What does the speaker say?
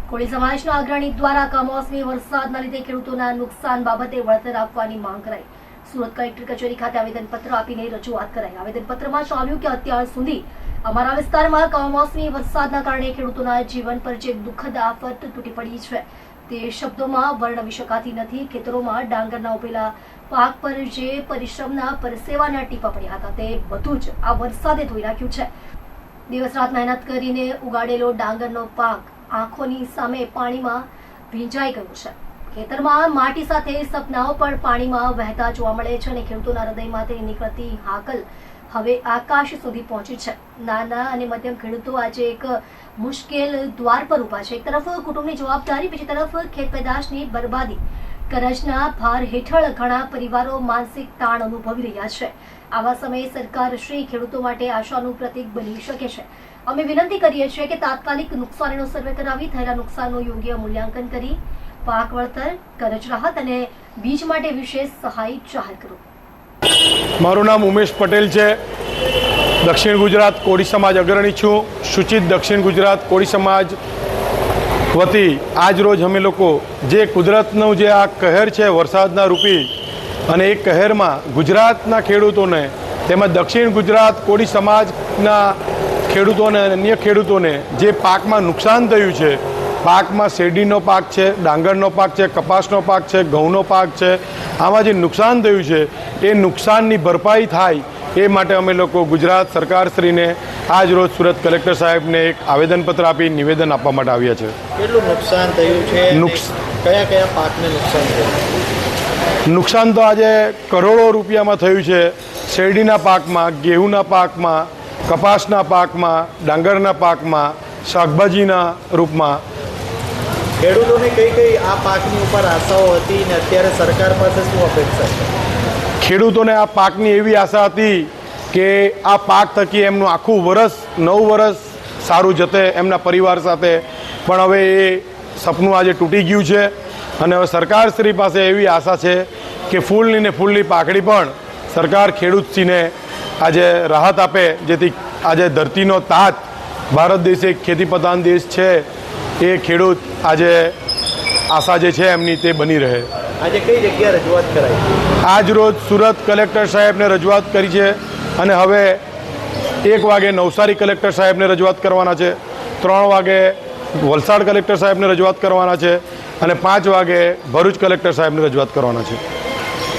કોળી સમાજના અગ્રણી દ્વારા કમોસમી વરસાદના લીધે ખેડૂતોના નુકસાન બાબતે વળતર આપવાની માંગ કરાઈ। સુરત કલેક્ટર કચેરી ખાતે આવેદનપત્ર આપીને રજૂઆત કરાઈ। આવેદનપત્રમાં જણાવ્યું કે અત્યાર સુધી અમારા વિસ્તારમાં કમોસમી વરસાદના કારણે ખેડૂતોના જીવન પર જે દુઃખદ આફત તૂટી પડી છે તે શબ્દોમાં વર્ણવી શકાતી નથી। ખેતરોમાં ડાંગરના ઉભેલા પાક પર જે પરિશ્રમના પરસેવાના ટીપા પડ્યા હતા તે બધું જ આ વરસાદે ધોઈ નાખ્યું છે। દિવસ રાત મહેનત કરીને ઉગાડેલો ડાંગરનો પાક આંખોની સામે પાણીમાં ભીંજાઈ ગયો છે। ખેતરમાં માટી સાથે સપનાઓ પણ પાણીમાં વહેતા જોવા મળે છે અને ખેડૂતોના હૃદયમાંથી નીકળતી હાકલ હવે આકાશ સુધી પહોંચી છે। નાના અને મધ્યમ ખેડૂતો આજે એક મુશ્કેલ દ્વાર પર ઊભા છે। એક તરફ કુટુંબની જવાબદારી, બીજી તરફ ખેત પેદાશની બરબાદી, કરજના ભાર હેઠળ ઘણા પરિવારો માનસિક તાણ અનુભવી રહ્યા છે। આવા સમયે સરકાર શ્રી ખેડૂતો માટે આશાનું પ્રતીક બની શકે છે। અમે વિનંતી કરીએ છીએ કે તાત્કાલિક નુકસાનીનો સર્વે કરાવી થયેલા નુકસાનનું યોગ્ય મૂલ્યાંકન કરી પાક વળતર, કરજ રાહત અને બીજ માટે વિશેષ સહાય જાહેર કરો। મારું નામ ઉમેશ પટેલ છે। દક્ષિણ ગુજરાત કોળી સમાજ અગ્રણી છું। સૂચિત દક્ષિણ ગુજરાત કોળી સમાજ વતી આજ રોજ અમે લોકો જે કુદરતનું જે આ કહેર છે વરસાદના રૂપી, અને એ કહેરમાં ગુજરાતના ખેડૂતોને તેમજ દક્ષિણ ગુજરાત કોળી સમાજના ખેડૂતોને અને અન્ય ખેડૂતોને જે પાકમાં નુકસાન થયું છે, પાકમાં શેરડીનો પાક છે, ડાંગરનો પાક છે, કપાસનો પાક છે, ઘઉંનો પાક છે, આમાં જે નુકસાન થયું છે એ નુકસાનની ભરપાઈ થાય એ માટે અમે લોકો ગુજરાત સરકારશ્રીને આજ રોજ સુરત કલેક્ટર સાહેબને એક આવેદનપત્ર આપી નિવેદન આપવા માટે આવ્યા છે। કેટલું નુકસાન થયું છે? કયા કયા પાકને નુકસાન થયું? નુકસાન તો આજે કરોડો રૂપિયામાં થયું છે। શેરડીના પાકમાં, ઘેઉના પાકમાં, કપાસના પાકમાં, ડાંગરના પાકમાં, શાકભાજીના રૂપમાં। ખેડૂતોને કઈ કઈ આ પાકની ઉપર આશાઓ હતી ને અત્યારે સરકાર પાસે શું અપેક્ષા છે? ખેડૂતોને આ પાકની એવી આશા હતી કે આ પાક થકી એમનું આખું વર્ષ, 9 વર્ષ સારું જતે એમના પરિવાર સાથે, પણ હવે એ સપનું આજે તૂટી ગયું છે। અને હવે સરકારશ્રી પાસે એવી આશા છે કે ફૂલની ને ફૂલની પાકડી પણ સરકાર ખેડૂતશ્રીને આજે રાહત આપે, જેથી આજે ધરતીનો તાત, ભારત દેશ એક ખેતી પ્રધાન દેશ છે, એ ખેડૂત આજે આશા જે છે એમની તે બની રહે। આજે કઈ જગ્યાએ રજૂઆત કરાઈ? આજ રોજ સુરત કલેક્ટર સાહેબને રજૂઆત કરી છે અને હવે 1 વાગે નવસારી કલેક્ટર સાહેબને રજૂઆત કરવાના છે, 3 વાગે વલસાડ કલેક્ટર સાહેબને રજૂઆત કરવાના છે અને 5 વાગે ભરૂચ કલેક્ટર સાહેબને રજૂઆત કરવાના છે।